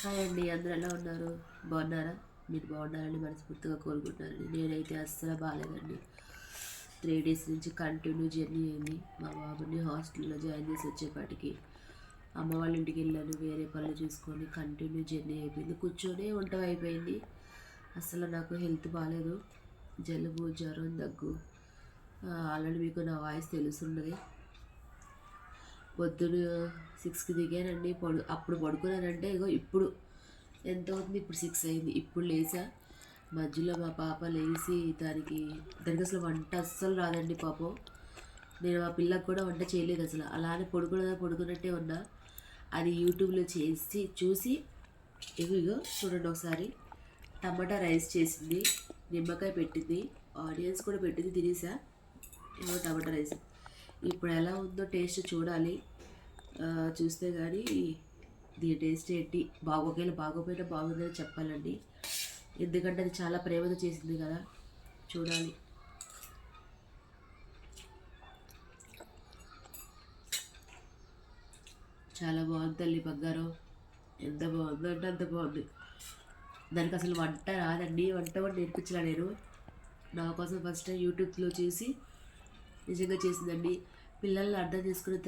Hi అండి, అందరూ ఎలా ఉన్నారు? బాగున్నారా? మీరు బాగున్నారని మనస్ఫూర్తిగా కోరుకుంటున్నానండి. నేనైతే అస్సలు బాగాలేదండి. 3 days నుంచి కంటిన్యూ జర్నీ అయింది. మా బాబుని హాస్టల్లో జాయిన్ చేసి వచ్చేపాటికి అమ్మ వాళ్ళ ఇంటికి వెళ్ళాను. వేరే పనులు చూసుకొని కంటిన్యూ జర్నీ అయిపోయింది. కూర్చొనే ఉండటం అయిపోయింది. అసలు నాకు హెల్త్ బాగాలేదు. జలుబు, జ్వరం, దగ్గు. ఆల్రెడీ మీకు నా వాయిస్ తెలుసున్నది. పొద్దున 6కి దిగానండి. అప్పుడు పడుకున్నానంటే ఇగో ఇప్పుడు ఎంత అవుతుంది, ఇప్పుడు 6 అయింది. ఇప్పుడు లేచా. మధ్యలో మా పాప లేచి దానికి అసలు వంట అస్సలు రాదండి పాపం. నేను మా పిల్లకు కూడా వంట చేయలేదు అసలు. అలానే పడుకున్నట్టే ఉన్నా. అది యూట్యూబ్లో చూసి ఇగో చూడండి ఒకసారి. టమాటా రైస్ చేసింది, నిమ్మకాయ పెట్టింది, ఆనియన్స్ కూడా పెట్టింది, తినేసా. ఏమో టమాటా రైస్. ఇప్పుడు ఎలా ఉందో టేస్ట్ చూడాలి. చూస్తే కానీ దీని టేస్ట్ ఏంటి ఒకవేళ బాగోపోయినా బాగుందని చెప్పాలండి. ఎందుకంటే అది చాలా ప్రేమతో చేసింది కదా. చూడాలి. చాలా బాగుంది తల్లి బంగారం. ఎంత బాగుందంటే అంత బాగుంది. దానికి అసలు వంట రాదండి. వంట కూడా నేర్పించలే నేను. నా కోసం ఫస్ట్ టైం యూట్యూబ్లో చూసి నిజంగా చేసిందండి. పిల్లల్ని అర్థం చేసుకునే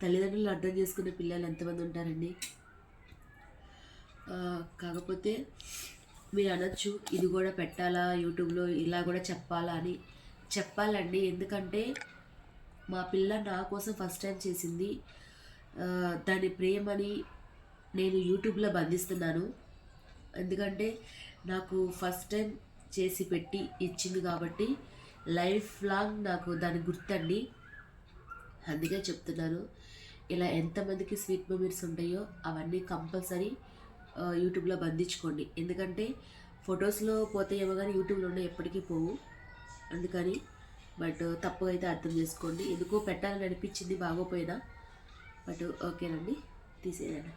తల్లిదండ్రులు అర్థం చేసుకునే పిల్లలు ఎంతమంది ఉంటారండి. కాకపోతే మీరు అనొచ్చు, ఇది కూడా పెట్టాలా యూట్యూబ్లో, ఇలా కూడా చెప్పాలా అని. చెప్పాలండి. ఎందుకంటే మా పిల్ల నా కోసం ఫస్ట్ టైం చేసింది. దాని ప్రేమని నేను యూట్యూబ్లో బంధిస్తున్నాను. ఎందుకంటే నాకు ఫస్ట్ టైం చేసి పెట్టి ఇచ్చింది కాబట్టి లైఫ్ లాంగ్ నాకు దాని గుర్తండి. అందుకే చెప్తున్నాను. ఇలా ఎంతమందికి స్వీట్ మెమరీస్ ఉంటాయో అవన్నీ కంపల్సరీ యూట్యూబ్లో బంధించుకోండి. ఎందుకంటే ఫొటోస్లో పోతాయేమో కానీ యూట్యూబ్లో ఉండే ఎప్పటికీ పోవు. అందుకని తప్పుగా అయితే అర్థం చేసుకోండి. ఎందుకో పెట్టాలని అనిపించింది బాగోపోయినా. ఓకేనండి, తీసేయండి.